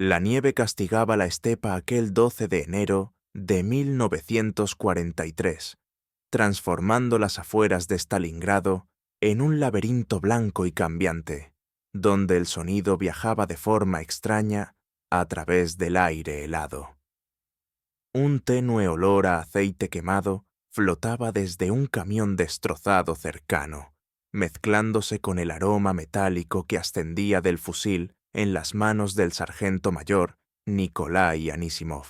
La nieve castigaba la estepa aquel 12 de enero de 1943, transformando las afueras de Stalingrado en un laberinto blanco y cambiante, donde el sonido viajaba de forma extraña a través del aire helado. Un tenue olor a aceite quemado flotaba desde un camión destrozado cercano, mezclándose con el aroma metálico que ascendía del fusil en las manos del sargento mayor Nikolai Anisimov.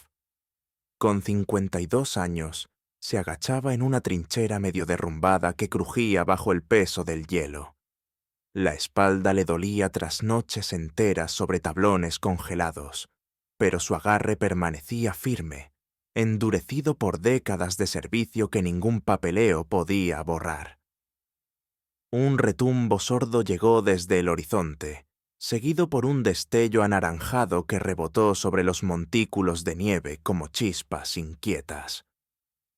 Con 52 años, se agachaba en una trinchera medio derrumbada que crujía bajo el peso del hielo. La espalda le dolía tras noches enteras sobre tablones congelados, pero su agarre permanecía firme, endurecido por décadas de servicio que ningún papeleo podía borrar. Un retumbo sordo llegó desde el horizonte, seguido por un destello anaranjado que rebotó sobre los montículos de nieve como chispas inquietas.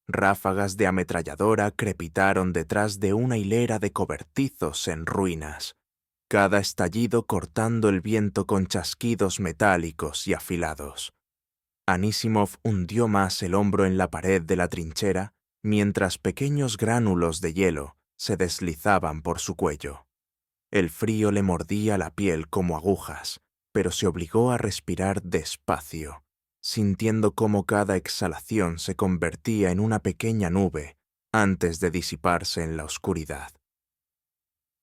Ráfagas de ametralladora crepitaron detrás de una hilera de cobertizos en ruinas, cada estallido cortando el viento con chasquidos metálicos y afilados. Anisimov hundió más el hombro en la pared de la trinchera mientras pequeños gránulos de hielo se deslizaban por su cuello. El frío le mordía la piel como agujas, pero se obligó a respirar despacio, sintiendo cómo cada exhalación se convertía en una pequeña nube antes de disiparse en la oscuridad.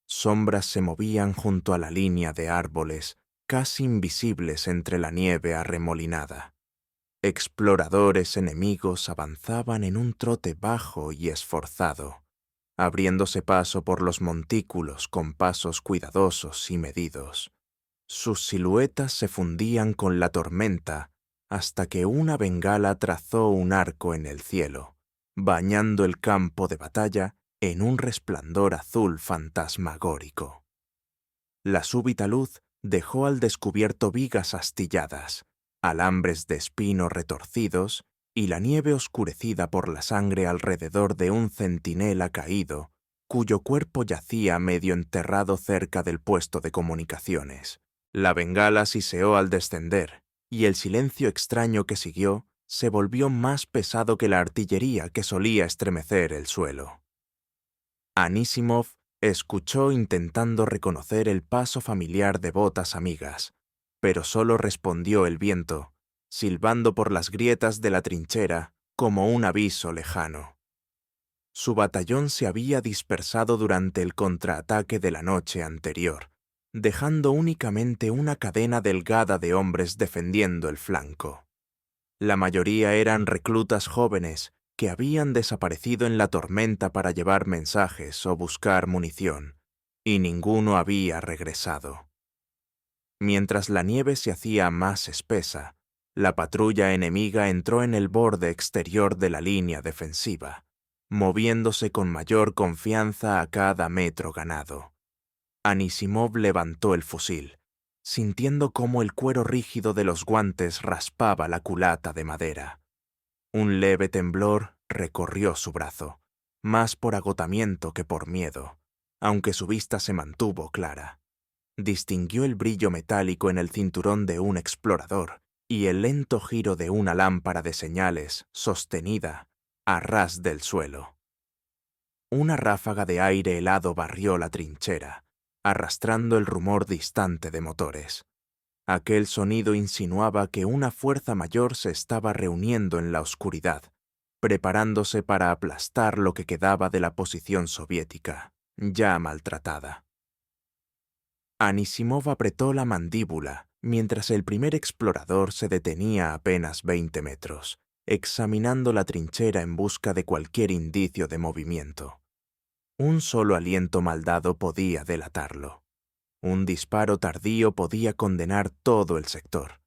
Sombras se movían junto a la línea de árboles, casi invisibles entre la nieve arremolinada. Exploradores enemigos avanzaban en un trote bajo y esforzado, abriéndose paso por los montículos con pasos cuidadosos y medidos. Sus siluetas se fundían con la tormenta hasta que una bengala trazó un arco en el cielo, bañando el campo de batalla en un resplandor azul fantasmagórico. La súbita luz dejó al descubierto vigas astilladas, alambres de espino retorcidos y la nieve oscurecida por la sangre alrededor de un centinela caído, cuyo cuerpo yacía medio enterrado cerca del puesto de comunicaciones. La bengala siseó al descender, y el silencio extraño que siguió se volvió más pesado que la artillería que solía estremecer el suelo. Anisimov escuchó intentando reconocer el paso familiar de botas amigas, pero solo respondió el viento, silbando por las grietas de la trinchera como un aviso lejano. Su batallón se había dispersado durante el contraataque de la noche anterior, dejando únicamente una cadena delgada de hombres defendiendo el flanco. La mayoría eran reclutas jóvenes que habían desaparecido en la tormenta para llevar mensajes o buscar munición, y ninguno había regresado. Mientras la nieve se hacía más espesa, la patrulla enemiga entró en el borde exterior de la línea defensiva, moviéndose con mayor confianza a cada metro ganado. Anisimov levantó el fusil, sintiendo cómo el cuero rígido de los guantes raspaba la culata de madera. Un leve temblor recorrió su brazo, más por agotamiento que por miedo, aunque su vista se mantuvo clara. Distinguió el brillo metálico en el cinturón de un explorador y el lento giro de una lámpara de señales sostenida a ras del suelo. Una ráfaga de aire helado barrió la trinchera, arrastrando el rumor distante de motores. Aquel sonido insinuaba que una fuerza mayor se estaba reuniendo en la oscuridad, preparándose para aplastar lo que quedaba de la posición soviética, ya maltratada. Anisimov apretó la mandíbula mientras el primer explorador se detenía a apenas 20 metros, examinando la trinchera en busca de cualquier indicio de movimiento. Un solo aliento maldado podía delatarlo. Un disparo tardío podía condenar todo el sector.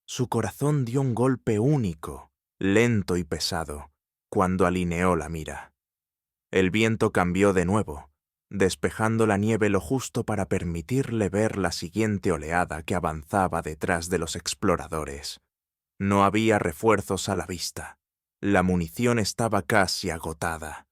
Su corazón dio un golpe único, lento y pesado, cuando alineó la mira. El viento cambió de nuevo, despejando la nieve lo justo para permitirle ver la siguiente oleada que avanzaba detrás de los exploradores. No había refuerzos a la vista. La munición estaba casi agotada,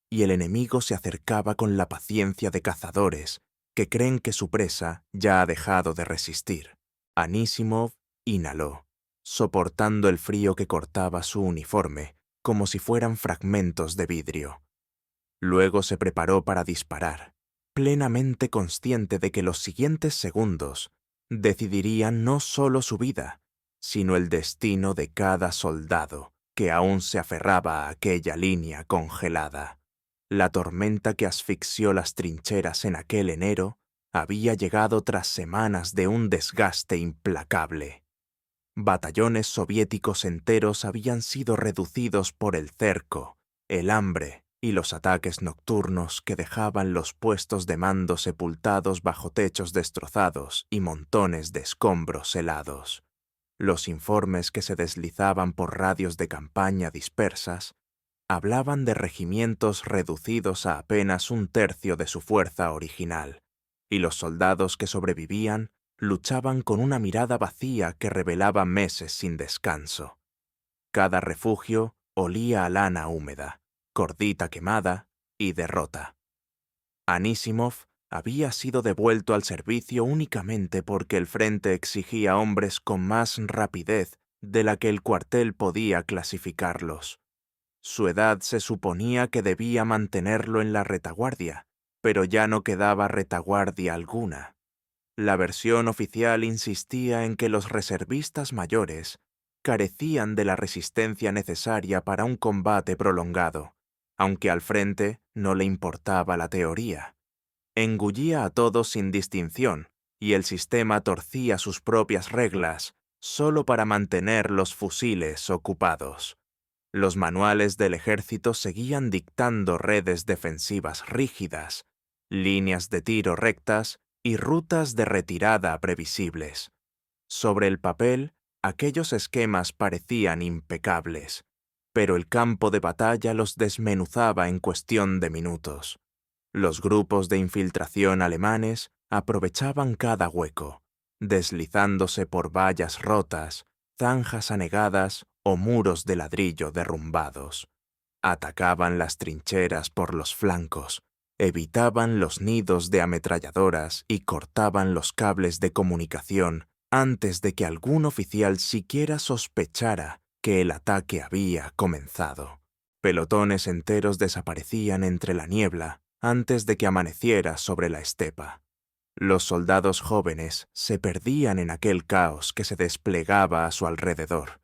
y el enemigo se acercaba con la paciencia de cazadores que creen que su presa ya ha dejado de resistir. Anisimov Inhaló, soportando el frío que cortaba su uniforme, como si fueran fragmentos de vidrio. Luego se preparó para disparar, plenamente consciente de que los siguientes segundos decidirían no solo su vida, sino el destino de cada soldado que aún se aferraba a aquella línea congelada. La tormenta que asfixió las trincheras en aquel enero había llegado tras semanas de un desgaste implacable. Batallones soviéticos enteros habían sido reducidos por el cerco, el hambre y los ataques nocturnos que dejaban los puestos de mando sepultados bajo techos destrozados y montones de escombros helados. Los informes que se deslizaban por radios de campaña dispersas hablaban de regimientos reducidos a apenas un tercio de su fuerza original, y los soldados que sobrevivían luchaban con una mirada vacía que revelaba meses sin descanso. Cada refugio olía a lana húmeda, cordita quemada y derrota. Anísimov había sido devuelto al servicio únicamente porque el frente exigía hombres con más rapidez de la que el cuartel podía clasificarlos. Su edad se suponía que debía mantenerlo en la retaguardia, pero ya no quedaba retaguardia alguna. La versión oficial insistía en que los reservistas mayores carecían de la resistencia necesaria para un combate prolongado, aunque al frente no le importaba la teoría. Engullía a todos sin distinción, y el sistema torcía sus propias reglas solo para mantener los fusiles ocupados. Los manuales del ejército seguían dictando redes defensivas rígidas, líneas de tiro rectas y rutas de retirada previsibles. Sobre el papel, aquellos esquemas parecían impecables, pero el campo de batalla los desmenuzaba en cuestión de minutos. Los grupos de infiltración alemanes aprovechaban cada hueco, deslizándose por vallas rotas, zanjas anegadas o muros de ladrillo derrumbados. Atacaban las trincheras por los flancos, evitaban los nidos de ametralladoras y cortaban los cables de comunicación antes de que algún oficial siquiera sospechara que el ataque había comenzado. Pelotones enteros desaparecían entre la niebla antes de que amaneciera sobre la estepa. Los soldados jóvenes se perdían en aquel caos que se desplegaba a su alrededor.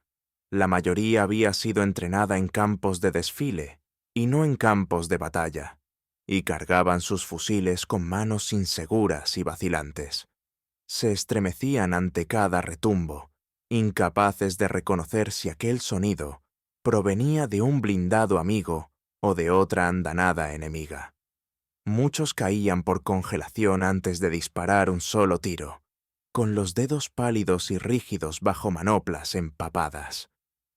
La mayoría había sido entrenada en campos de desfile y no en campos de batalla, y cargaban sus fusiles con manos inseguras y vacilantes. Se estremecían ante cada retumbo, incapaces de reconocer si aquel sonido provenía de un blindado amigo o de otra andanada enemiga. Muchos caían por congelación antes de disparar un solo tiro, con los dedos pálidos y rígidos bajo manoplas empapadas.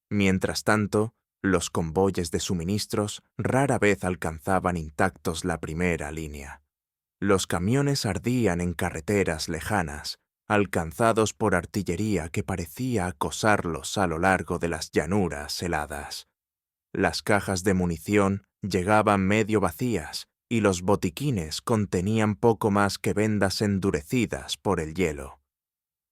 Mientras tanto, los convoyes de suministros rara vez alcanzaban intactos la primera línea. Los camiones ardían en carreteras lejanas, alcanzados por artillería que parecía acosarlos a lo largo de las llanuras heladas. Las cajas de munición llegaban medio vacías y los botiquines contenían poco más que vendas endurecidas por el hielo.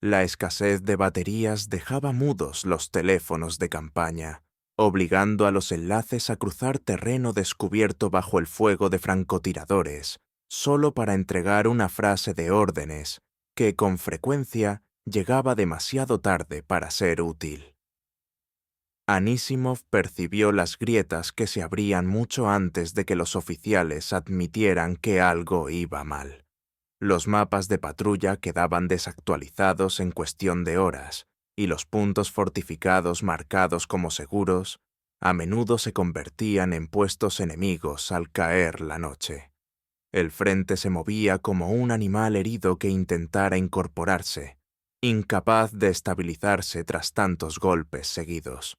La escasez de baterías dejaba mudos los teléfonos de campaña, obligando a los enlaces a cruzar terreno descubierto bajo el fuego de francotiradores, solo para entregar una frase de órdenes que con frecuencia llegaba demasiado tarde para ser útil. Anísimov percibió las grietas que se abrían mucho antes de que los oficiales admitieran que algo iba mal. Los mapas de patrulla quedaban desactualizados en cuestión de horas, y los puntos fortificados marcados como seguros a menudo se convertían en puestos enemigos al caer la noche. El frente se movía como un animal herido que intentara incorporarse, incapaz de estabilizarse tras tantos golpes seguidos.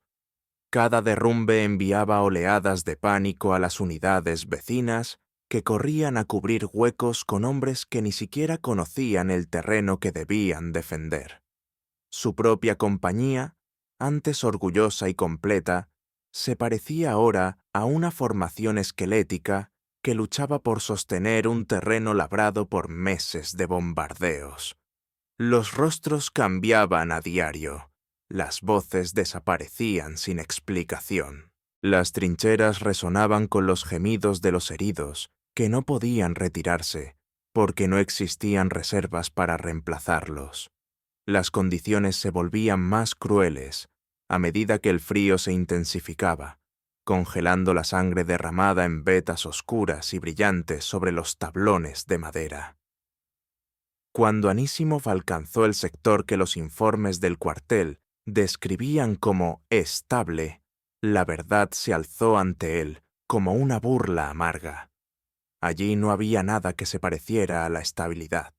Cada derrumbe enviaba oleadas de pánico a las unidades vecinas que corrían a cubrir huecos con hombres que ni siquiera conocían el terreno que debían defender. Su propia compañía, antes orgullosa y completa, se parecía ahora a una formación esquelética que luchaba por sostener un terreno labrado por meses de bombardeos. Los rostros cambiaban a diario. las voces desaparecían sin explicación. Las trincheras resonaban con los gemidos de los heridos, que no podían retirarse, porque no existían reservas para reemplazarlos. Las condiciones se volvían más crueles a medida que el frío se intensificaba, congelando la sangre derramada en vetas oscuras y brillantes sobre los tablones de madera. Cuando Anísimov alcanzó el sector que los informes del cuartel describían como estable, la verdad se alzó ante él como una burla amarga. Allí no había nada que se pareciera a la estabilidad.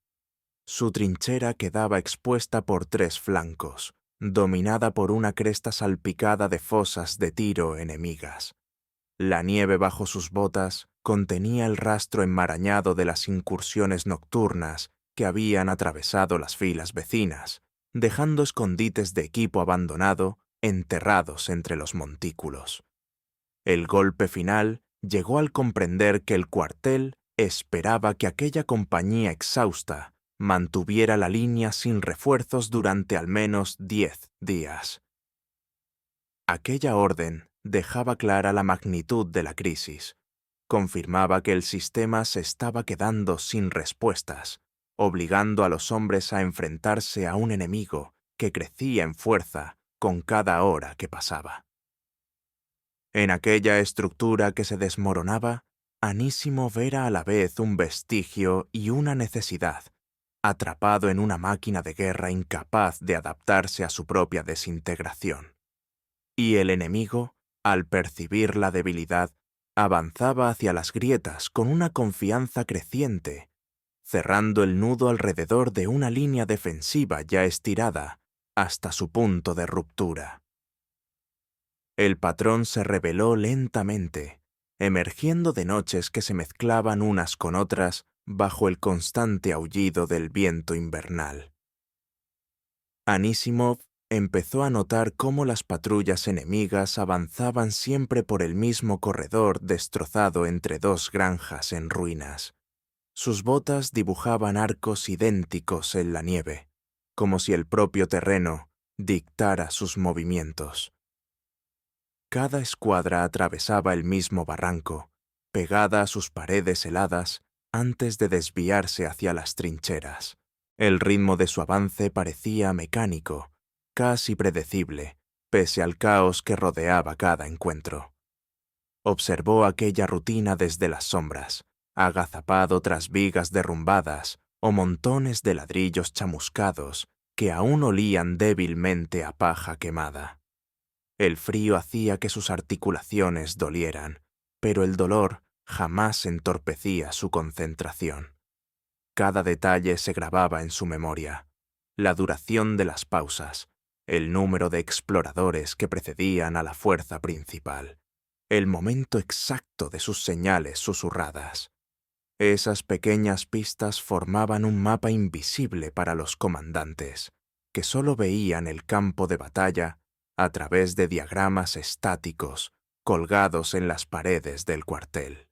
Su trinchera quedaba expuesta por 3 flancos, dominada por una cresta salpicada de fosas de tiro enemigas. La nieve bajo sus botas contenía el rastro enmarañado de las incursiones nocturnas que habían atravesado las filas vecinas, dejando escondites de equipo abandonado enterrados entre los montículos. El golpe final llegó al comprender que el cuartel esperaba que aquella compañía exhausta mantuviera la línea sin refuerzos durante al menos 10 días. Aquella orden dejaba clara la magnitud de la crisis. Confirmaba que el sistema se estaba quedando sin respuestas, obligando a los hombres a enfrentarse a un enemigo que crecía en fuerza con cada hora que pasaba. En aquella estructura que se desmoronaba, Anísimov era a la vez un vestigio y una necesidad, atrapado en una máquina de guerra incapaz de adaptarse a su propia desintegración. Y el enemigo, al percibir la debilidad, avanzaba hacia las grietas con una confianza creciente, cerrando el nudo alrededor de una línea defensiva ya estirada hasta su punto de ruptura. El patrón se reveló lentamente, emergiendo de noches que se mezclaban unas con otras bajo el constante aullido del viento invernal. Anísimov empezó a notar cómo las patrullas enemigas avanzaban siempre por el mismo corredor destrozado entre 2 granjas en ruinas. Sus botas dibujaban arcos idénticos en la nieve, como si el propio terreno dictara sus movimientos. Cada escuadra atravesaba el mismo barranco, pegada a sus paredes heladas, antes de desviarse hacia las trincheras. El ritmo de su avance parecía mecánico, casi predecible, pese al caos que rodeaba cada encuentro. Observó aquella rutina desde las sombras, agazapado tras vigas derrumbadas o montones de ladrillos chamuscados que aún olían débilmente a paja quemada. El frío hacía que sus articulaciones dolieran, pero el dolor jamás entorpecía su concentración. Cada detalle se grababa en su memoria: la duración de las pausas, el número de exploradores que precedían a la fuerza principal, el momento exacto de sus señales susurradas. Esas pequeñas pistas formaban un mapa invisible para los comandantes, que solo veían el campo de batalla a través de diagramas estáticos colgados en las paredes del cuartel.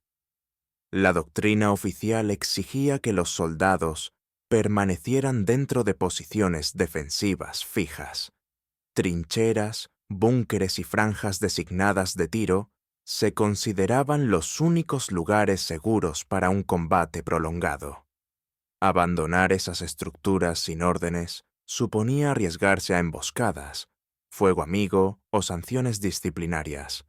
La doctrina oficial exigía que los soldados permanecieran dentro de posiciones defensivas fijas. Trincheras, búnkeres y franjas designadas de tiro se consideraban los únicos lugares seguros para un combate prolongado. Abandonar esas estructuras sin órdenes suponía arriesgarse a emboscadas, fuego amigo o sanciones disciplinarias.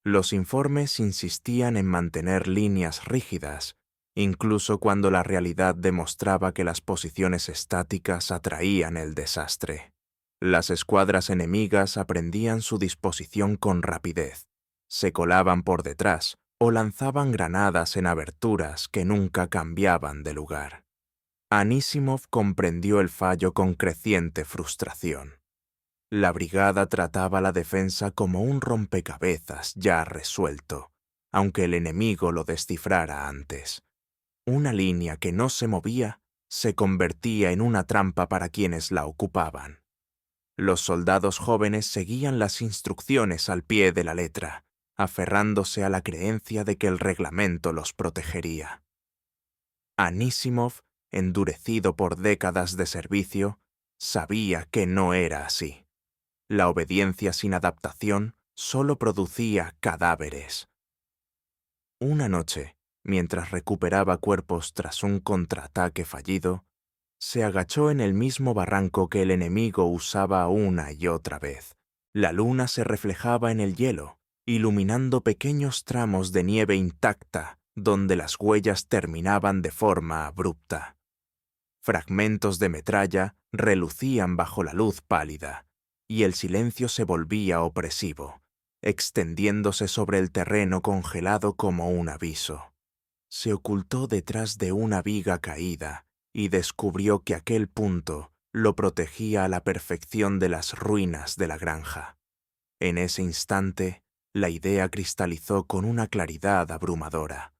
Los informes insistían en mantener líneas rígidas, incluso cuando la realidad demostraba que las posiciones estáticas atraían el desastre. Las escuadras enemigas aprendían su disposición con rapidez, se colaban por detrás o lanzaban granadas en aberturas que nunca cambiaban de lugar. Anísimov comprendió el fallo con creciente frustración. La brigada trataba la defensa como un rompecabezas ya resuelto, aunque el enemigo lo descifrara antes. Una línea que no se movía se convertía en una trampa para quienes la ocupaban. Los soldados jóvenes seguían las instrucciones al pie de la letra, aferrándose a la creencia de que el reglamento los protegería. Anísimov, endurecido por décadas de servicio, sabía que no era así. La obediencia sin adaptación solo producía cadáveres. Una noche, mientras recuperaba cuerpos tras un contraataque fallido, se agachó en el mismo barranco que el enemigo usaba una y otra vez. La luna se reflejaba en el hielo, iluminando pequeños tramos de nieve intacta donde las huellas terminaban de forma abrupta. Fragmentos de metralla relucían bajo la luz pálida, y el silencio se volvía opresivo, extendiéndose sobre el terreno congelado como un aviso. Se ocultó detrás de una viga caída y descubrió que aquel punto lo protegía a la perfección de las ruinas de la granja. En ese instante, la idea cristalizó con una claridad abrumadora.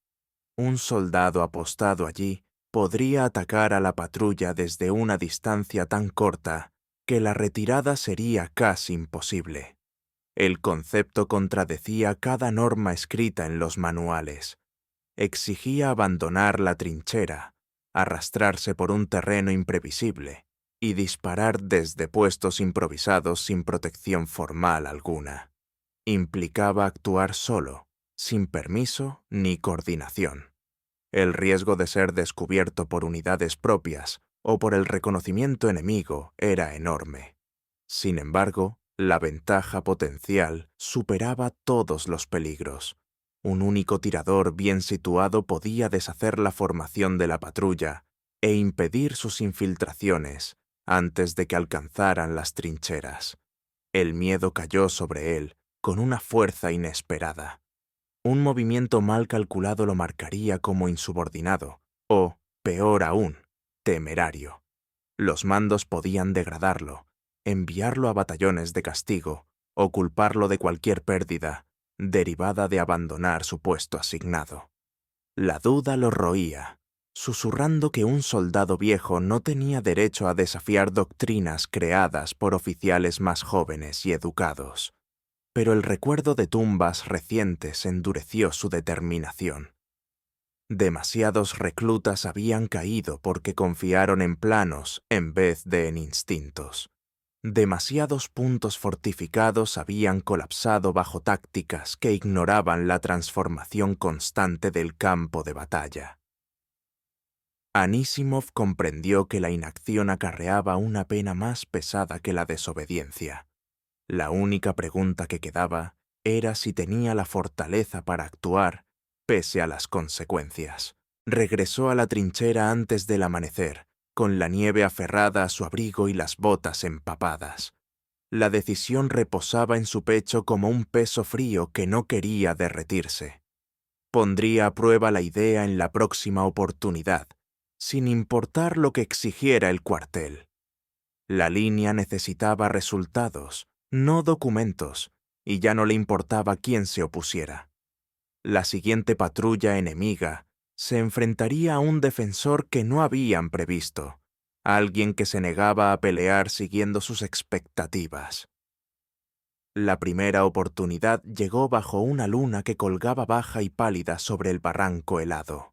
Un soldado apostado allí podría atacar a la patrulla desde una distancia tan corta que la retirada sería casi imposible. El concepto contradecía cada norma escrita en los manuales. Exigía abandonar la trinchera, arrastrarse por un terreno imprevisible y disparar desde puestos improvisados sin protección formal alguna. Implicaba actuar solo, sin permiso ni coordinación. El riesgo de ser descubierto por unidades propias o por el reconocimiento enemigo era enorme. Sin embargo, la ventaja potencial superaba todos los peligros. Un único tirador bien situado podía deshacer la formación de la patrulla e impedir sus infiltraciones antes de que alcanzaran las trincheras. El miedo cayó sobre él con una fuerza inesperada. Un movimiento mal calculado lo marcaría como insubordinado, o, peor aún, temerario. Los mandos podían degradarlo, enviarlo a batallones de castigo o culparlo de cualquier pérdida derivada de abandonar su puesto asignado. La duda lo roía, susurrando que un soldado viejo no tenía derecho a desafiar doctrinas creadas por oficiales más jóvenes y educados. Pero el recuerdo de tumbas recientes endureció su determinación. Demasiados reclutas habían caído porque confiaron en planos en vez de en instintos. Demasiados puntos fortificados habían colapsado bajo tácticas que ignoraban la transformación constante del campo de batalla. Anísimov comprendió que la inacción acarreaba una pena más pesada que la desobediencia. La única pregunta que quedaba era si tenía la fortaleza para actuar pese a las consecuencias. Regresó a la trinchera antes del amanecer, con la nieve aferrada a su abrigo y las botas empapadas. La decisión reposaba en su pecho como un peso frío que no quería derretirse. Pondría a prueba la idea en la próxima oportunidad, sin importar lo que exigiera el cuartel. La línea necesitaba resultados, no documentos, y ya no le importaba quién se opusiera. La siguiente patrulla enemiga se enfrentaría a un defensor que no habían previsto, alguien que se negaba a pelear siguiendo sus expectativas. La primera oportunidad llegó bajo una luna que colgaba baja y pálida sobre el barranco helado.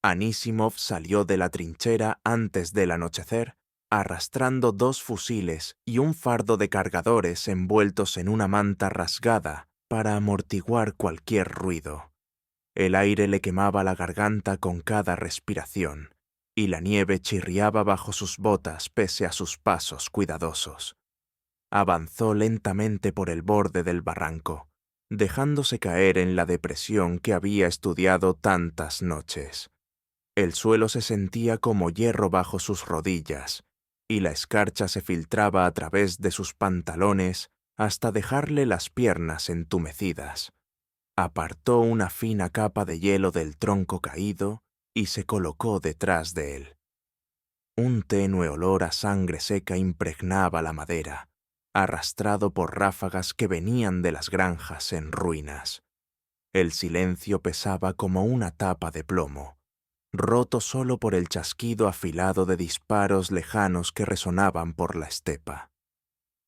Anísimov salió de la trinchera antes del anochecer, arrastrando 2 fusiles y un fardo de cargadores envueltos en una manta rasgada para amortiguar cualquier ruido. El aire le quemaba la garganta con cada respiración, y la nieve chirriaba bajo sus botas pese a sus pasos cuidadosos. Avanzó lentamente por el borde del barranco, dejándose caer en la depresión que había estudiado tantas noches. El suelo se sentía como hierro bajo sus rodillas, y la escarcha se filtraba a través de sus pantalones hasta dejarle las piernas entumecidas. Apartó una fina capa de hielo del tronco caído y se colocó detrás de él. Un tenue olor a sangre seca impregnaba la madera, arrastrado por ráfagas que venían de las granjas en ruinas. El silencio pesaba como una tapa de plomo, roto solo por el chasquido afilado de disparos lejanos que resonaban por la estepa.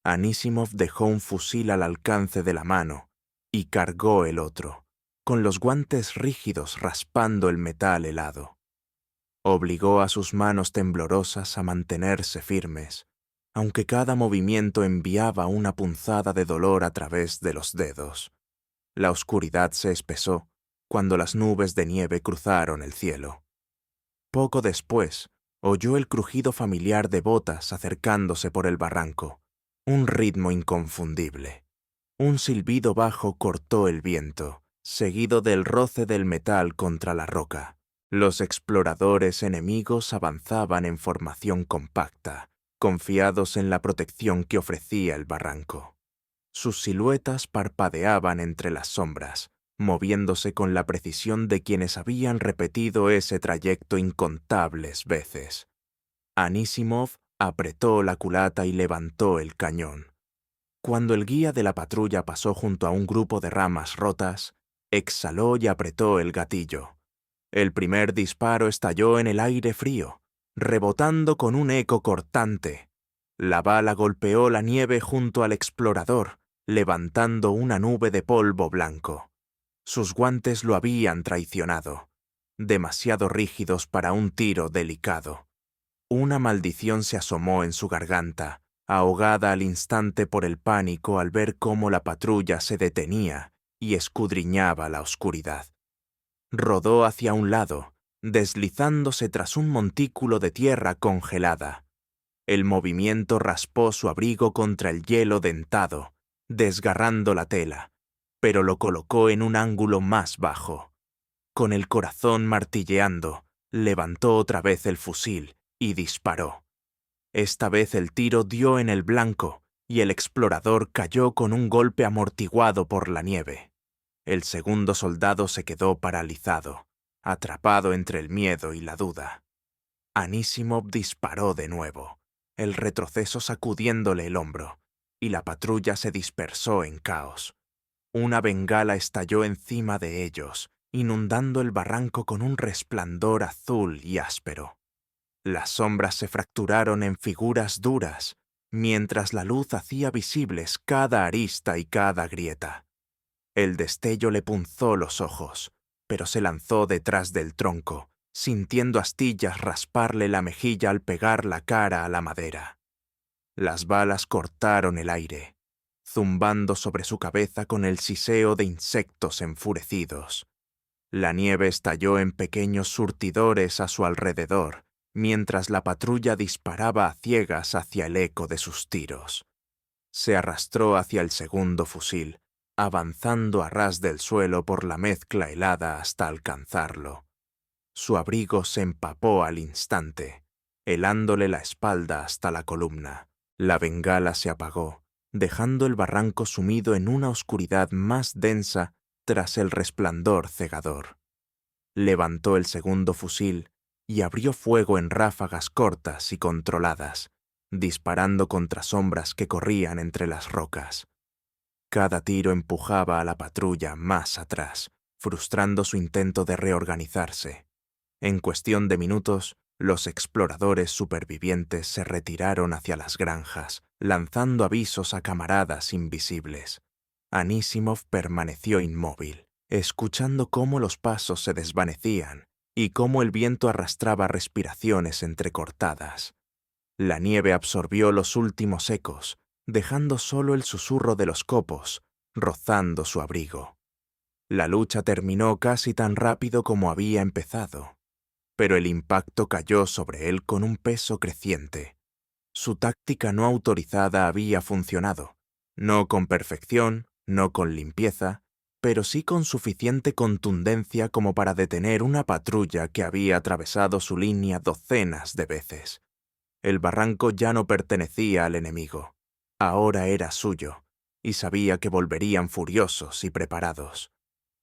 Anísimov dejó un fusil al alcance de la mano y cargó el otro, con los guantes rígidos raspando el metal helado. Obligó a sus manos temblorosas a mantenerse firmes, aunque cada movimiento enviaba una punzada de dolor a través de los dedos. La oscuridad se espesó cuando las nubes de nieve cruzaron el cielo. Poco después, oyó el crujido familiar de botas acercándose por el barranco, un ritmo inconfundible. Un silbido bajo cortó el viento, seguido del roce del metal contra la roca. Los exploradores enemigos avanzaban en formación compacta, confiados en la protección que ofrecía el barranco. Sus siluetas parpadeaban entre las sombras, moviéndose con la precisión de quienes habían repetido ese trayecto incontables veces. Anísimov apretó la culata y levantó el cañón. Cuando el guía de la patrulla pasó junto a un grupo de ramas rotas, exhaló y apretó el gatillo. El primer disparo estalló en el aire frío, rebotando con un eco cortante. La bala golpeó la nieve junto al explorador, levantando una nube de polvo blanco. Sus guantes lo habían traicionado, demasiado rígidos para un tiro delicado. Una maldición se asomó en su garganta, ahogada al instante por el pánico al ver cómo la patrulla se detenía y escudriñaba la oscuridad. Rodó hacia un lado, deslizándose tras un montículo de tierra congelada. El movimiento raspó su abrigo contra el hielo dentado, desgarrando la tela, pero lo colocó en un ángulo más bajo. Con el corazón martilleando, levantó otra vez el fusil y disparó. Esta vez el tiro dio en el blanco y el explorador cayó con un golpe amortiguado por la nieve. El segundo soldado se quedó paralizado, atrapado entre el miedo y la duda. Anísimov disparó de nuevo, el retroceso sacudiéndole el hombro, y la patrulla se dispersó en caos. Una bengala estalló encima de ellos, inundando el barranco con un resplandor azul y áspero. Las sombras se fracturaron en figuras duras, mientras la luz hacía visibles cada arista y cada grieta. El destello le punzó los ojos, pero se lanzó detrás del tronco, sintiendo astillas rasparle la mejilla al pegar la cara a la madera. Las balas cortaron el aire, zumbando sobre su cabeza con el siseo de insectos enfurecidos. La nieve estalló en pequeños surtidores a su alrededor, mientras la patrulla disparaba a ciegas hacia el eco de sus tiros. Se arrastró hacia el segundo fusil, avanzando a ras del suelo por la mezcla helada hasta alcanzarlo. Su abrigo se empapó al instante, helándole la espalda hasta la columna. La bengala se apagó, dejando el barranco sumido en una oscuridad más densa tras el resplandor cegador. Levantó el segundo fusil y abrió fuego en ráfagas cortas y controladas, disparando contra sombras que corrían entre las rocas. Cada tiro empujaba a la patrulla más atrás, frustrando su intento de reorganizarse. En cuestión de minutos, los exploradores supervivientes se retiraron hacia las granjas, lanzando avisos a camaradas invisibles. Anísimov permaneció inmóvil, escuchando cómo los pasos se desvanecían y cómo el viento arrastraba respiraciones entrecortadas. La nieve absorbió los últimos ecos, dejando solo el susurro de los copos, rozando su abrigo. La lucha terminó casi tan rápido como había empezado, pero el impacto cayó sobre él con un peso creciente. Su táctica no autorizada había funcionado, no con perfección, no con limpieza, pero sí con suficiente contundencia como para detener una patrulla que había atravesado su línea docenas de veces. El barranco ya no pertenecía al enemigo, ahora era suyo, y sabía que volverían furiosos y preparados.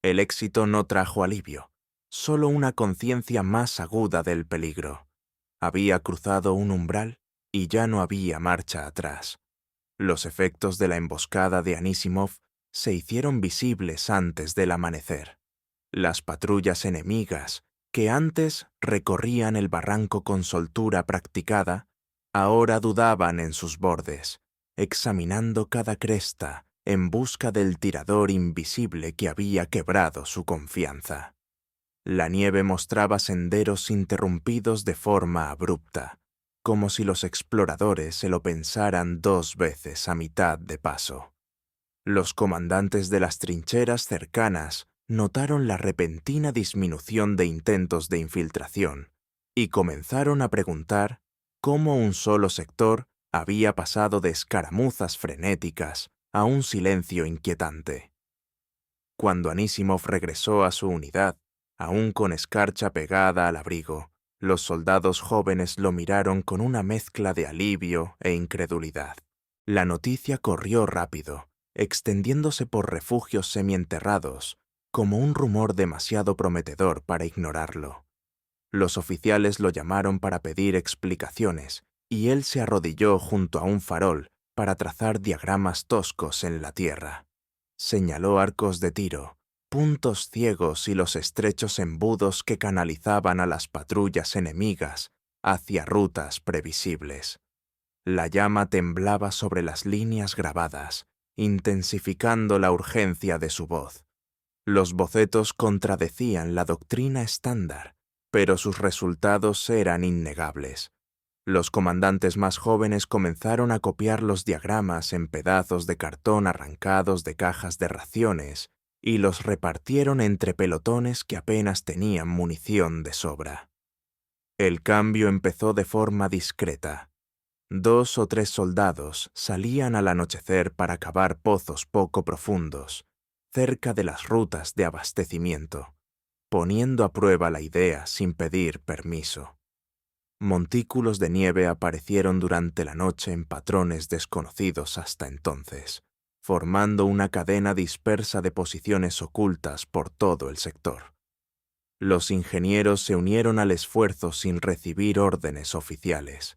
El éxito no trajo alivio, solo una conciencia más aguda del peligro. Había cruzado un umbral y ya no había marcha atrás. Los efectos de la emboscada de Anísimov se hicieron visibles antes del amanecer. Las patrullas enemigas, que antes recorrían el barranco con soltura practicada, ahora dudaban en sus bordes, examinando cada cresta en busca del tirador invisible que había quebrado su confianza. La nieve mostraba senderos interrumpidos de forma abrupta, como si los exploradores se lo pensaran 2 veces a mitad de paso. Los comandantes de las trincheras cercanas notaron la repentina disminución de intentos de infiltración y comenzaron a preguntar cómo un solo sector había pasado de escaramuzas frenéticas a un silencio inquietante. Cuando Anísimov regresó a su unidad, aún con escarcha pegada al abrigo, los soldados jóvenes lo miraron con una mezcla de alivio e incredulidad. La noticia corrió rápido, extendiéndose por refugios semienterrados, como un rumor demasiado prometedor para ignorarlo. Los oficiales lo llamaron para pedir explicaciones, y él se arrodilló junto a un farol para trazar diagramas toscos en la tierra. Señaló arcos de tiro, puntos ciegos y los estrechos embudos que canalizaban a las patrullas enemigas hacia rutas previsibles. La llama temblaba sobre las líneas grabadas, intensificando la urgencia de su voz. Los bocetos contradecían la doctrina estándar, pero sus resultados eran innegables. Los comandantes más jóvenes comenzaron a copiar los diagramas en pedazos de cartón arrancados de cajas de raciones y los repartieron entre pelotones que apenas tenían munición de sobra. El cambio empezó de forma discreta. 2 o 3 soldados salían al anochecer para cavar pozos poco profundos, cerca de las rutas de abastecimiento, poniendo a prueba la idea sin pedir permiso. Montículos de nieve aparecieron durante la noche en patrones desconocidos hasta entonces, formando una cadena dispersa de posiciones ocultas por todo el sector. Los ingenieros se unieron al esfuerzo sin recibir órdenes oficiales.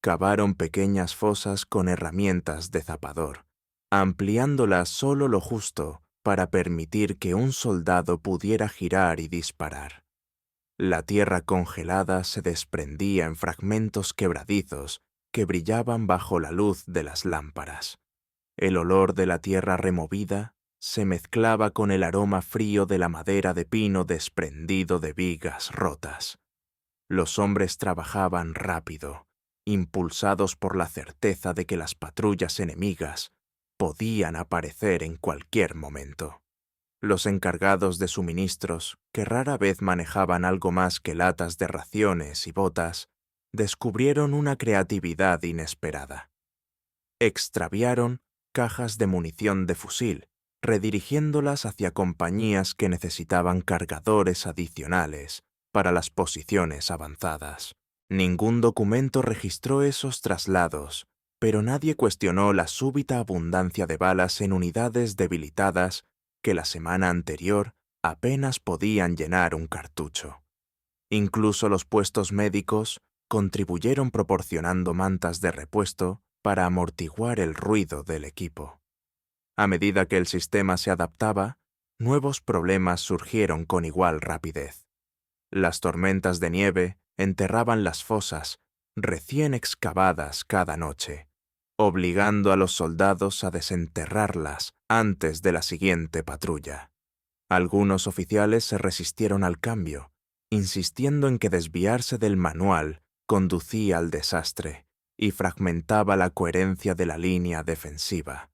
Cavaron pequeñas fosas con herramientas de zapador, ampliándolas solo lo justo para permitir que un soldado pudiera girar y disparar. La tierra congelada se desprendía en fragmentos quebradizos que brillaban bajo la luz de las lámparas. El olor de la tierra removida se mezclaba con el aroma frío de la madera de pino desprendido de vigas rotas. Los hombres trabajaban rápido, impulsados por la certeza de que las patrullas enemigas podían aparecer en cualquier momento. Los encargados de suministros, que rara vez manejaban algo más que latas de raciones y botas, descubrieron una creatividad inesperada. Extraviaron cajas de munición de fusil, redirigiéndolas hacia compañías que necesitaban cargadores adicionales para las posiciones avanzadas. Ningún documento registró esos traslados, pero nadie cuestionó la súbita abundancia de balas en unidades debilitadas que la semana anterior apenas podían llenar un cartucho. Incluso los puestos médicos contribuyeron proporcionando mantas de repuesto para amortiguar el ruido del equipo. A medida que el sistema se adaptaba, nuevos problemas surgieron con igual rapidez. Las tormentas de nieve enterraban las fosas, recién excavadas cada noche, obligando a los soldados a desenterrarlas antes de la siguiente patrulla. Algunos oficiales se resistieron al cambio, insistiendo en que desviarse del manual conducía al desastre y fragmentaba la coherencia de la línea defensiva.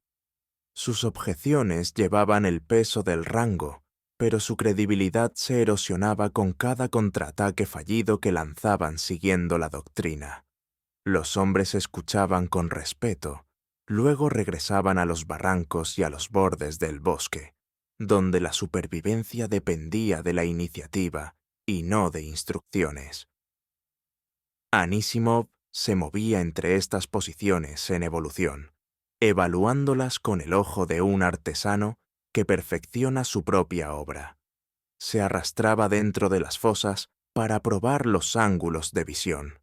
Sus objeciones llevaban el peso del rango, pero su credibilidad se erosionaba con cada contraataque fallido que lanzaban siguiendo la doctrina. Los hombres escuchaban con respeto, luego regresaban a los barrancos y a los bordes del bosque, donde la supervivencia dependía de la iniciativa y no de instrucciones. Anísimov se movía entre estas posiciones en evolución, evaluándolas con el ojo de un artesano que perfecciona su propia obra. Se arrastraba dentro de las fosas para probar los ángulos de visión.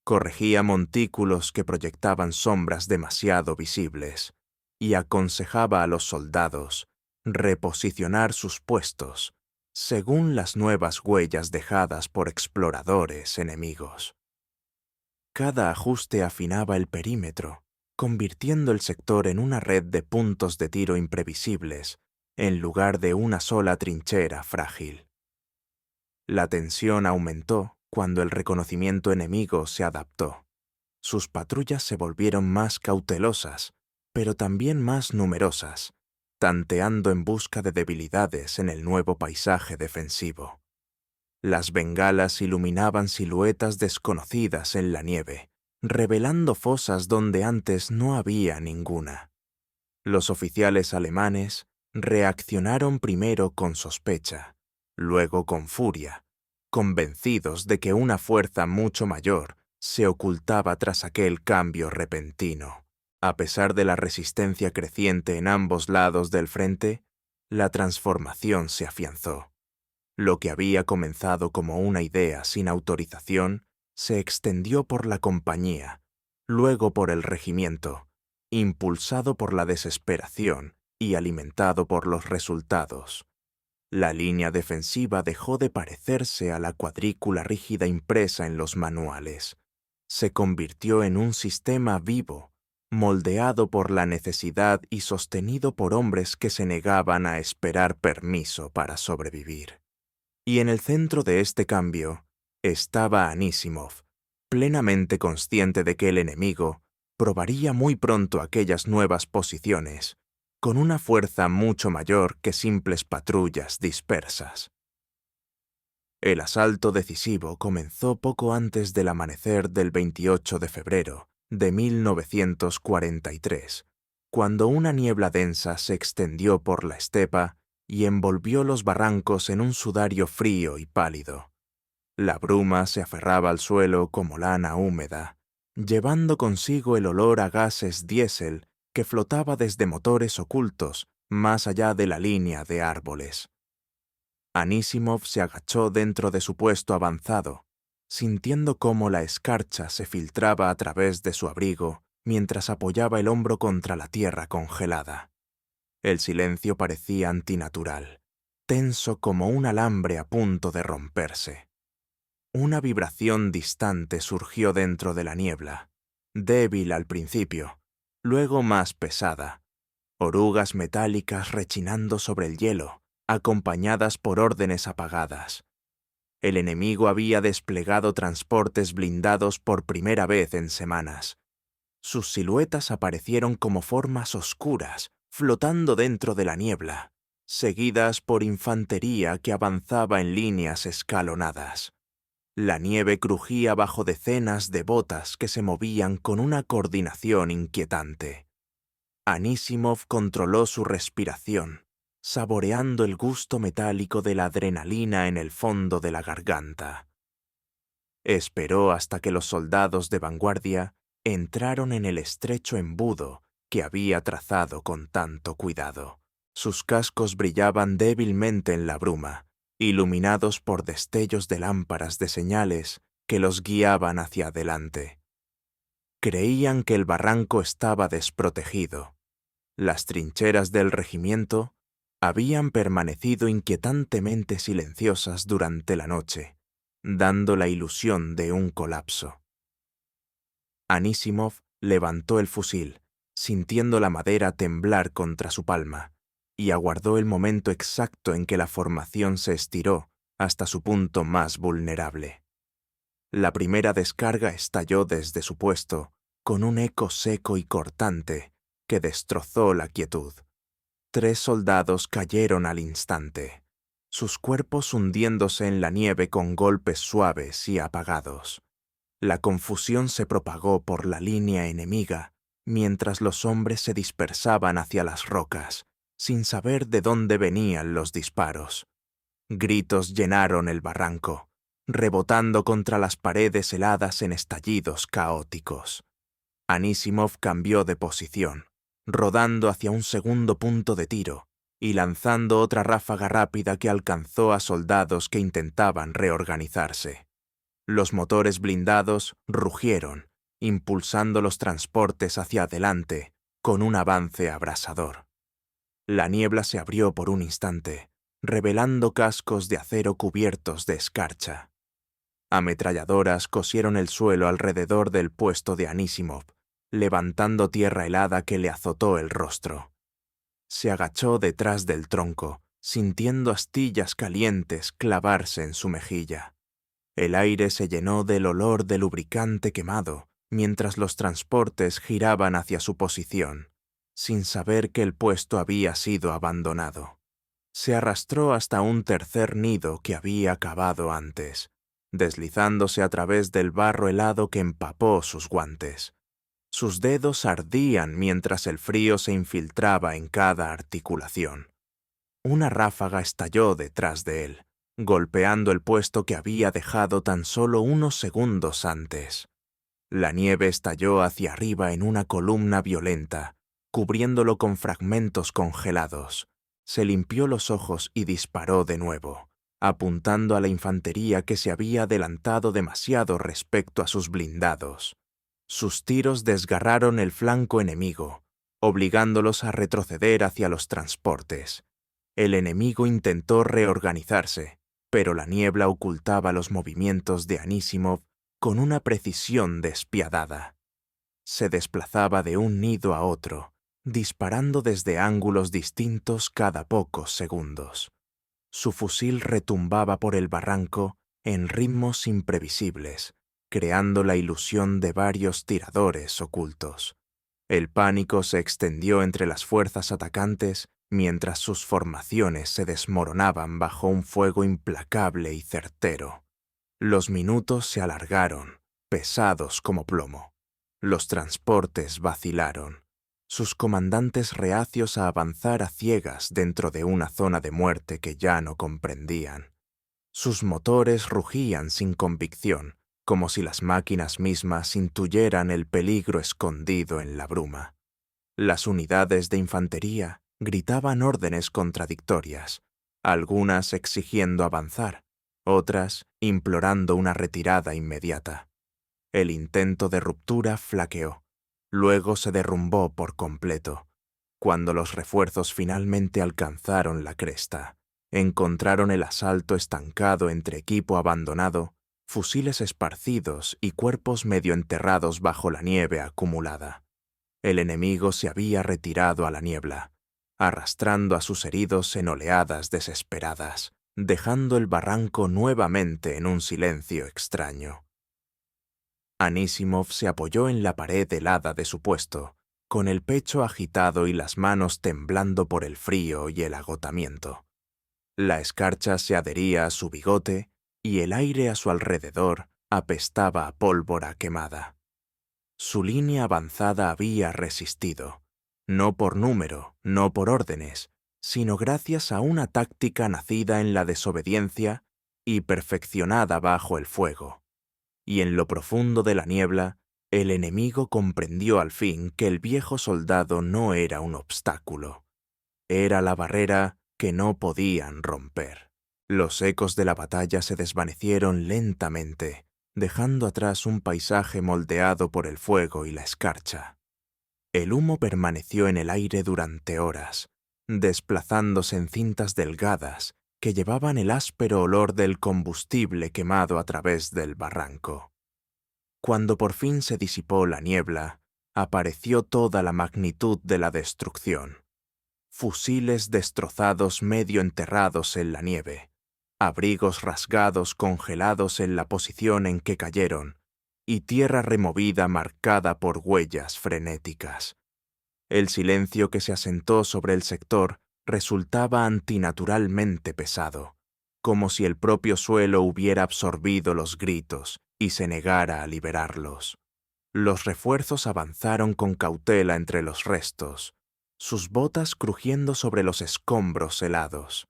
Corregía montículos que proyectaban sombras demasiado visibles y aconsejaba a los soldados reposicionar sus puestos según las nuevas huellas dejadas por exploradores enemigos. Cada ajuste afinaba el perímetro, convirtiendo el sector en una red de puntos de tiro imprevisibles en lugar de una sola trinchera frágil. La tensión aumentó cuando el reconocimiento enemigo se adaptó. Sus patrullas se volvieron más cautelosas, pero también más numerosas, tanteando en busca de debilidades en el nuevo paisaje defensivo. Las bengalas iluminaban siluetas desconocidas en la nieve, revelando fosas donde antes no había ninguna. Los oficiales alemanes reaccionaron primero con sospecha, luego con furia, convencidos de que una fuerza mucho mayor se ocultaba tras aquel cambio repentino. A pesar de la resistencia creciente en ambos lados del frente, la transformación se afianzó. Lo que había comenzado como una idea sin autorización se extendió por la compañía, luego por el regimiento, impulsado por la desesperación y alimentado por los resultados. La línea defensiva dejó de parecerse a la cuadrícula rígida impresa en los manuales. Se convirtió en un sistema vivo, moldeado por la necesidad y sostenido por hombres que se negaban a esperar permiso para sobrevivir. Y en el centro de este cambio estaba Anísimov, plenamente consciente de que el enemigo probaría muy pronto aquellas nuevas posiciones, con una fuerza mucho mayor que simples patrullas dispersas. El asalto decisivo comenzó poco antes del amanecer del 28 de febrero de 1943, cuando una niebla densa se extendió por la estepa y envolvió los barrancos en un sudario frío y pálido. La bruma se aferraba al suelo como lana húmeda, llevando consigo el olor a gases diésel que flotaba desde motores ocultos más allá de la línea de árboles. Anísimov se agachó dentro de su puesto avanzado, sintiendo cómo la escarcha se filtraba a través de su abrigo mientras apoyaba el hombro contra la tierra congelada. El silencio parecía antinatural, tenso como un alambre a punto de romperse. Una vibración distante surgió dentro de la niebla, débil al principio, luego más pesada, orugas metálicas rechinando sobre el hielo, acompañadas por órdenes apagadas. El enemigo había desplegado transportes blindados por primera vez en semanas. Sus siluetas aparecieron como formas oscuras, flotando dentro de la niebla, seguidas por infantería que avanzaba en líneas escalonadas. La nieve crujía bajo decenas de botas que se movían con una coordinación inquietante. Anísimov controló su respiración, saboreando el gusto metálico de la adrenalina en el fondo de la garganta. Esperó hasta que los soldados de vanguardia entraron en el estrecho embudo que había trazado con tanto cuidado. Sus cascos brillaban débilmente en la bruma, iluminados por destellos de lámparas de señales que los guiaban hacia adelante. Creían que el barranco estaba desprotegido. Las trincheras del regimiento habían permanecido inquietantemente silenciosas durante la noche, dando la ilusión de un colapso. Anísimov levantó el fusil, sintiendo la madera temblar contra su palma, y aguardó el momento exacto en que la formación se estiró hasta su punto más vulnerable. La primera descarga estalló desde su puesto, con un eco seco y cortante que destrozó la quietud. 3 soldados cayeron al instante, sus cuerpos hundiéndose en la nieve con golpes suaves y apagados. La confusión se propagó por la línea enemiga, mientras los hombres se dispersaban hacia las rocas, sin saber de dónde venían los disparos. Gritos llenaron el barranco, rebotando contra las paredes heladas en estallidos caóticos. Anísimov cambió de posición, rodando hacia un segundo punto de tiro y lanzando otra ráfaga rápida que alcanzó a soldados que intentaban reorganizarse. Los motores blindados rugieron, impulsando los transportes hacia adelante con un avance abrasador. La niebla se abrió por un instante, revelando cascos de acero cubiertos de escarcha. Ametralladoras cosieron el suelo alrededor del puesto de Anísimov, levantando tierra helada que le azotó el rostro. Se agachó detrás del tronco, sintiendo astillas calientes clavarse en su mejilla. El aire se llenó del olor de lubricante quemado mientras los transportes giraban hacia su posición, sin saber que el puesto había sido abandonado. Se arrastró hasta un tercer nido que había cavado antes, deslizándose a través del barro helado que empapó sus guantes. Sus dedos ardían mientras el frío se infiltraba en cada articulación. Una ráfaga estalló detrás de él, golpeando el puesto que había dejado tan solo unos segundos antes. La nieve estalló hacia arriba en una columna violenta, cubriéndolo con fragmentos congelados. Se limpió los ojos y disparó de nuevo, apuntando a la infantería que se había adelantado demasiado respecto a sus blindados. Sus tiros desgarraron el flanco enemigo, obligándolos a retroceder hacia los transportes. El enemigo intentó reorganizarse, pero la niebla ocultaba los movimientos de Anísimov con una precisión despiadada. Se desplazaba de un nido a otro, disparando desde ángulos distintos cada pocos segundos. Su fusil retumbaba por el barranco en ritmos imprevisibles, creando la ilusión de varios tiradores ocultos. El pánico se extendió entre las fuerzas atacantes mientras sus formaciones se desmoronaban bajo un fuego implacable y certero. Los minutos se alargaron, pesados como plomo. Los transportes vacilaron, sus comandantes reacios a avanzar a ciegas dentro de una zona de muerte que ya no comprendían. Sus motores rugían sin convicción, como si las máquinas mismas intuyeran el peligro escondido en la bruma. Las unidades de infantería gritaban órdenes contradictorias, algunas exigiendo avanzar, otras implorando una retirada inmediata. El intento de ruptura flaqueó, luego se derrumbó por completo. Cuando los refuerzos finalmente alcanzaron la cresta, encontraron el asalto estancado entre equipo abandonado, fusiles esparcidos y cuerpos medio enterrados bajo la nieve acumulada. El enemigo se había retirado a la niebla, arrastrando a sus heridos en oleadas desesperadas, dejando el barranco nuevamente en un silencio extraño. Anísimov se apoyó en la pared helada de su puesto, con el pecho agitado y las manos temblando por el frío y el agotamiento. La escarcha se adhería a su bigote y el aire a su alrededor apestaba a pólvora quemada. Su línea avanzada había resistido, no por número, no por órdenes, sino gracias a una táctica nacida en la desobediencia y perfeccionada bajo el fuego. Y en lo profundo de la niebla, el enemigo comprendió al fin que el viejo soldado no era un obstáculo. Era la barrera que no podían romper. Los ecos de la batalla se desvanecieron lentamente, dejando atrás un paisaje moldeado por el fuego y la escarcha. El humo permaneció en el aire durante horas, desplazándose en cintas delgadas que llevaban el áspero olor del combustible quemado a través del barranco. Cuando por fin se disipó la niebla, apareció toda la magnitud de la destrucción. Fusiles destrozados medio enterrados en la nieve, abrigos rasgados congelados en la posición en que cayeron, y tierra removida marcada por huellas frenéticas. El silencio que se asentó sobre el sector resultaba antinaturalmente pesado, como si el propio suelo hubiera absorbido los gritos y se negara a liberarlos. Los refuerzos avanzaron con cautela entre los restos, sus botas crujiendo sobre los escombros helados.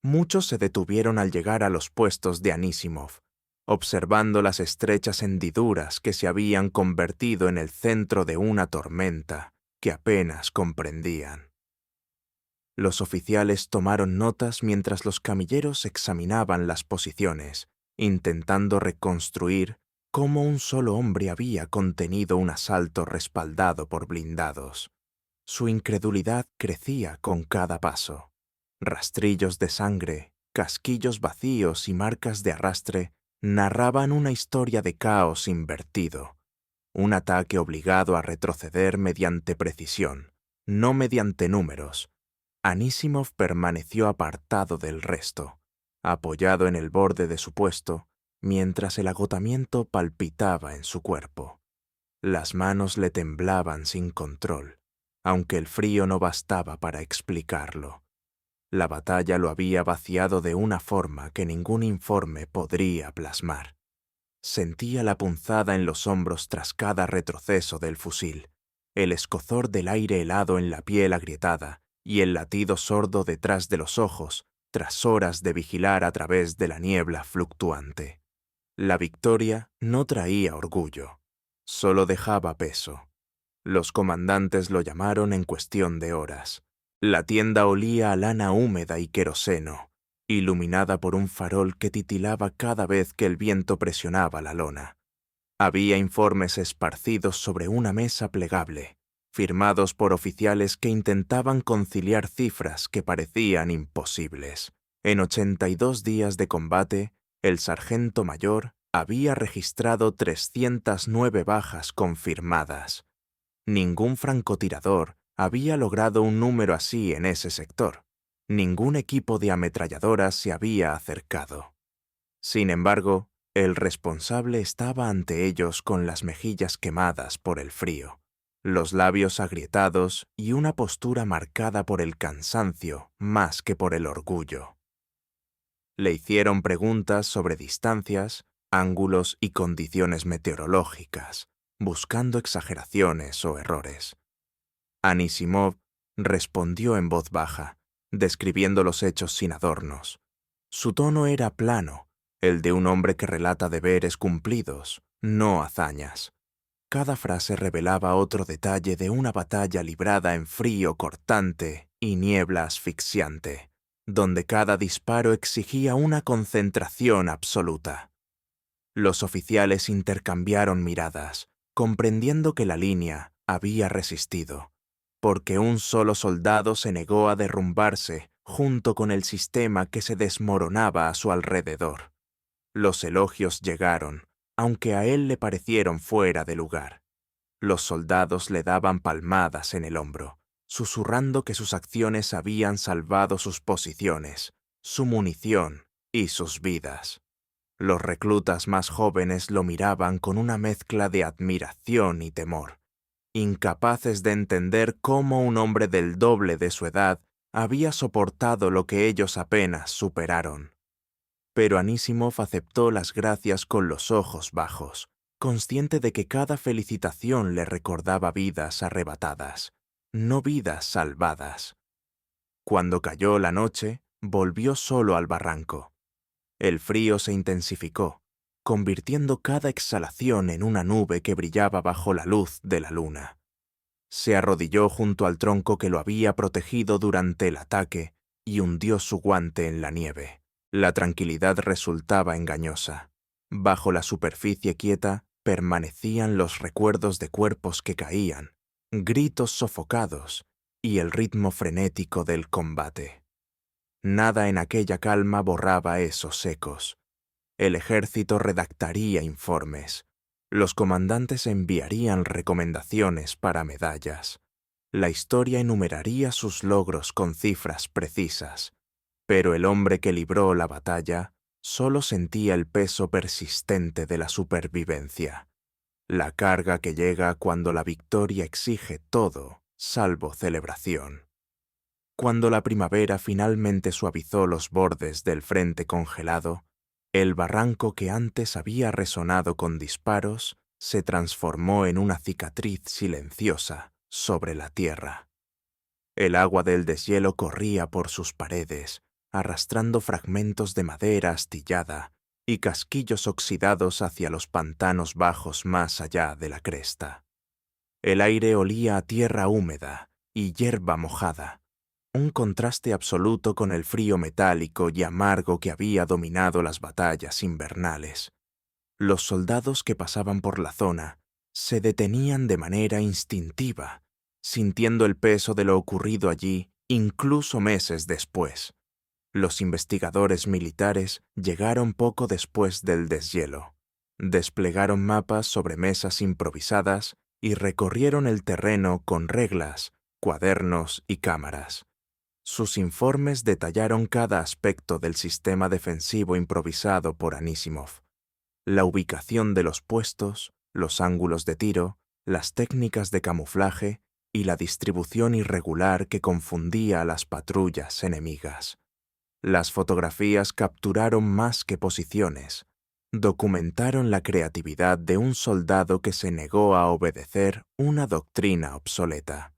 Muchos se detuvieron al llegar a los puestos de Anísimov, observando las estrechas hendiduras que se habían convertido en el centro de una tormenta que apenas comprendían. Los oficiales tomaron notas mientras los camilleros examinaban las posiciones, intentando reconstruir cómo un solo hombre había contenido un asalto respaldado por blindados. Su incredulidad crecía con cada paso. Rastrillos de sangre, casquillos vacíos y marcas de arrastre narraban una historia de caos invertido, un ataque obligado a retroceder mediante precisión, no mediante números. Anísimov permaneció apartado del resto, apoyado en el borde de su puesto, mientras el agotamiento palpitaba en su cuerpo. Las manos le temblaban sin control, aunque el frío no bastaba para explicarlo. La batalla lo había vaciado de una forma que ningún informe podría plasmar. Sentía la punzada en los hombros tras cada retroceso del fusil, el escozor del aire helado en la piel agrietada y el latido sordo detrás de los ojos tras horas de vigilar a través de la niebla fluctuante. La victoria no traía orgullo, solo dejaba peso. Los comandantes lo llamaron en cuestión de horas. La tienda olía a lana húmeda y queroseno, iluminada por un farol que titilaba cada vez que el viento presionaba la lona. Había informes esparcidos sobre una mesa plegable, firmados por oficiales que intentaban conciliar cifras que parecían imposibles. En 82 días de combate, el sargento mayor había registrado 309 bajas confirmadas. Ningún francotirador había logrado un número así en ese sector. Ningún equipo de ametralladoras se había acercado. Sin embargo, el responsable estaba ante ellos con las mejillas quemadas por el frío, los labios agrietados y una postura marcada por el cansancio más que por el orgullo. Le hicieron preguntas sobre distancias, ángulos y condiciones meteorológicas, buscando exageraciones o errores. Anisimov respondió en voz baja, describiendo los hechos sin adornos. Su tono era plano, el de un hombre que relata deberes cumplidos, no hazañas. Cada frase revelaba otro detalle de una batalla librada en frío cortante y niebla asfixiante, donde cada disparo exigía una concentración absoluta. Los oficiales intercambiaron miradas, comprendiendo que la línea había resistido, porque un solo soldado se negó a derrumbarse junto con el sistema que se desmoronaba a su alrededor. Los elogios llegaron, aunque a él le parecieron fuera de lugar. Los soldados le daban palmadas en el hombro, susurrando que sus acciones habían salvado sus posiciones, su munición y sus vidas. Los reclutas más jóvenes lo miraban con una mezcla de admiración y temor, incapaces de entender cómo un hombre del doble de su edad había soportado lo que ellos apenas superaron. Pero Anisimov aceptó las gracias con los ojos bajos, consciente de que cada felicitación le recordaba vidas arrebatadas, no vidas salvadas. Cuando cayó la noche, volvió solo al barranco. El frío se intensificó, convirtiendo cada exhalación en una nube que brillaba bajo la luz de la luna. Se arrodilló junto al tronco que lo había protegido durante el ataque y hundió su guante en la nieve. La tranquilidad resultaba engañosa. Bajo la superficie quieta permanecían los recuerdos de cuerpos que caían, gritos sofocados y el ritmo frenético del combate. Nada en aquella calma borraba esos ecos. El ejército redactaría informes. Los comandantes enviarían recomendaciones para medallas. La historia enumeraría sus logros con cifras precisas. Pero el hombre que libró la batalla solo sentía el peso persistente de la supervivencia, la carga que llega cuando la victoria exige todo, salvo celebración. Cuando la primavera finalmente suavizó los bordes del frente congelado, el barranco que antes había resonado con disparos se transformó en una cicatriz silenciosa sobre la tierra. El agua del deshielo corría por sus paredes, arrastrando fragmentos de madera astillada y casquillos oxidados hacia los pantanos bajos más allá de la cresta. El aire olía a tierra húmeda y hierba mojada, un contraste absoluto con el frío metálico y amargo que había dominado las batallas invernales. Los soldados que pasaban por la zona se detenían de manera instintiva, sintiendo el peso de lo ocurrido allí incluso meses después. Los investigadores militares llegaron poco después del deshielo. Desplegaron mapas sobre mesas improvisadas y recorrieron el terreno con reglas, cuadernos y cámaras. Sus informes detallaron cada aspecto del sistema defensivo improvisado por Anisimov. La ubicación de los puestos, los ángulos de tiro, las técnicas de camuflaje y la distribución irregular que confundía a las patrullas enemigas. Las fotografías capturaron más que posiciones. Documentaron la creatividad de un soldado que se negó a obedecer una doctrina obsoleta.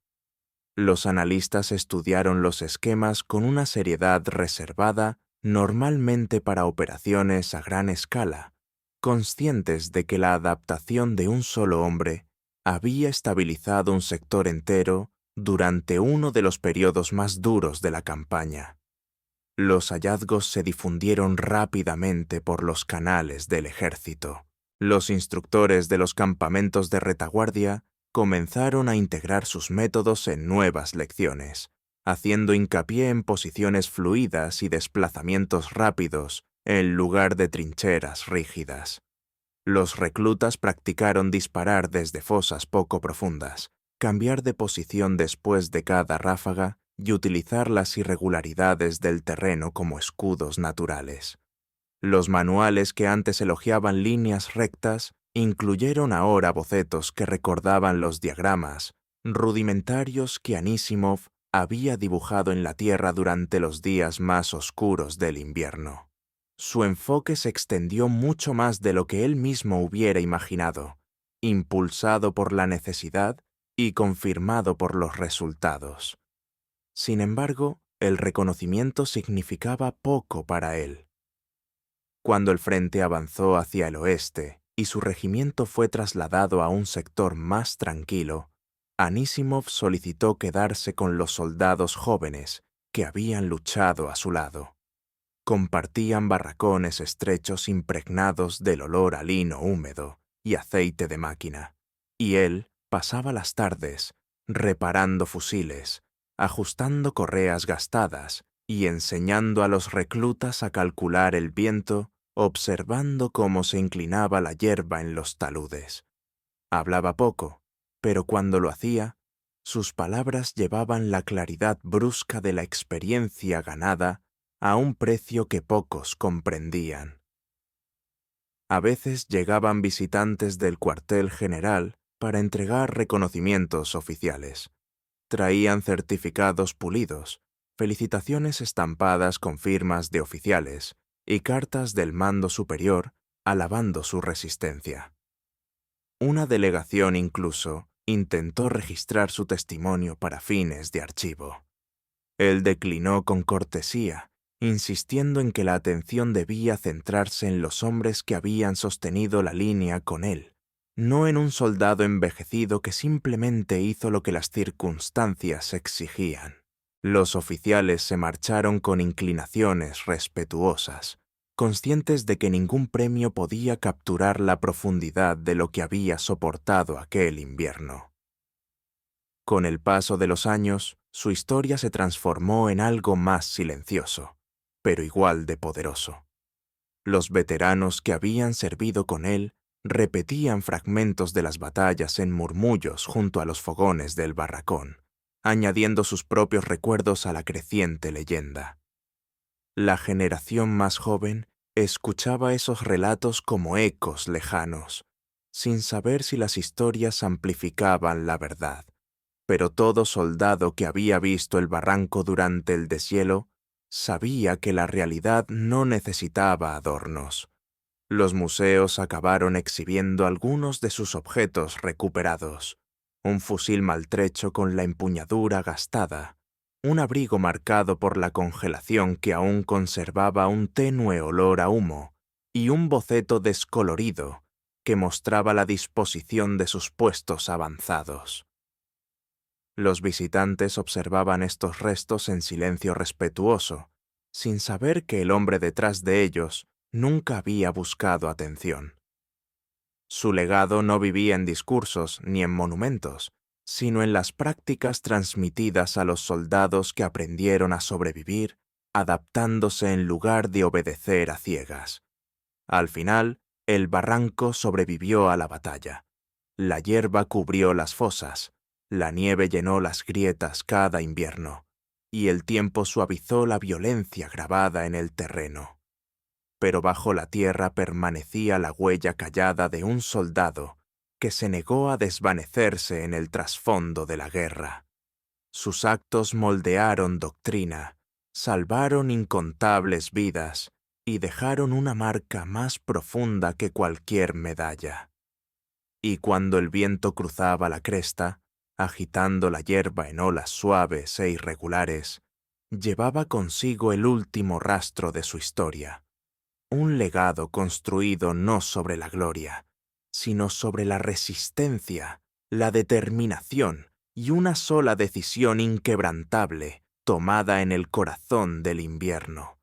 Los analistas estudiaron los esquemas con una seriedad reservada normalmente para operaciones a gran escala, conscientes de que la adaptación de un solo hombre había estabilizado un sector entero durante uno de los periodos más duros de la campaña. Los hallazgos se difundieron rápidamente por los canales del ejército. Los instructores de los campamentos de retaguardia comenzaron a integrar sus métodos en nuevas lecciones, haciendo hincapié en posiciones fluidas y desplazamientos rápidos en lugar de trincheras rígidas. Los reclutas practicaron disparar desde fosas poco profundas, cambiar de posición después de cada ráfaga y utilizar las irregularidades del terreno como escudos naturales. Los manuales que antes elogiaban líneas rectas incluyeron ahora bocetos que recordaban los diagramas rudimentarios que Anísimov había dibujado en la Tierra durante los días más oscuros del invierno. Su enfoque se extendió mucho más de lo que él mismo hubiera imaginado, impulsado por la necesidad y confirmado por los resultados. Sin embargo, el reconocimiento significaba poco para él. Cuando el frente avanzó hacia el oeste y su regimiento fue trasladado a un sector más tranquilo, Anísimov solicitó quedarse con los soldados jóvenes que habían luchado a su lado. Compartían barracones estrechos impregnados del olor a lino húmedo y aceite de máquina, y él pasaba las tardes reparando fusiles, ajustando correas gastadas y enseñando a los reclutas a calcular el viento, observando cómo se inclinaba la hierba en los taludes. Hablaba poco, pero cuando lo hacía, sus palabras llevaban la claridad brusca de la experiencia ganada a un precio que pocos comprendían. A veces llegaban visitantes del cuartel general para entregar reconocimientos oficiales. Traían certificados pulidos, felicitaciones estampadas con firmas de oficiales y cartas del mando superior alabando su resistencia. Una delegación incluso intentó registrar su testimonio para fines de archivo. Él declinó con cortesía, insistiendo en que la atención debía centrarse en los hombres que habían sostenido la línea con él, no en un soldado envejecido que simplemente hizo lo que las circunstancias exigían. Los oficiales se marcharon con inclinaciones respetuosas, conscientes de que ningún premio podía capturar la profundidad de lo que había soportado aquel invierno. Con el paso de los años, su historia se transformó en algo más silencioso, pero igual de poderoso. Los veteranos que habían servido con él repetían fragmentos de las batallas en murmullos junto a los fogones del barracón, añadiendo sus propios recuerdos a la creciente leyenda. La generación más joven escuchaba esos relatos como ecos lejanos, sin saber si las historias amplificaban la verdad. Pero todo soldado que había visto el barranco durante el deshielo sabía que la realidad no necesitaba adornos. Los museos acabaron exhibiendo algunos de sus objetos recuperados: un fusil maltrecho con la empuñadura gastada, un abrigo marcado por la congelación que aún conservaba un tenue olor a humo, y un boceto descolorido que mostraba la disposición de sus puestos avanzados. Los visitantes observaban estos restos en silencio respetuoso, sin saber que el hombre detrás de ellos nunca había buscado atención. Su legado no vivía en discursos ni en monumentos, sino en las prácticas transmitidas a los soldados que aprendieron a sobrevivir, adaptándose en lugar de obedecer a ciegas. Al final, el barranco sobrevivió a la batalla. La hierba cubrió las fosas, la nieve llenó las grietas cada invierno, y el tiempo suavizó la violencia grabada en el terreno. Pero bajo la tierra permanecía la huella callada de un soldado que se negó a desvanecerse en el trasfondo de la guerra. Sus actos moldearon doctrina, salvaron incontables vidas y dejaron una marca más profunda que cualquier medalla. Y cuando el viento cruzaba la cresta, agitando la hierba en olas suaves e irregulares, llevaba consigo el último rastro de su historia, un legado construido no sobre la gloria, sino sobre la resistencia, la determinación y una sola decisión inquebrantable tomada en el corazón del invierno.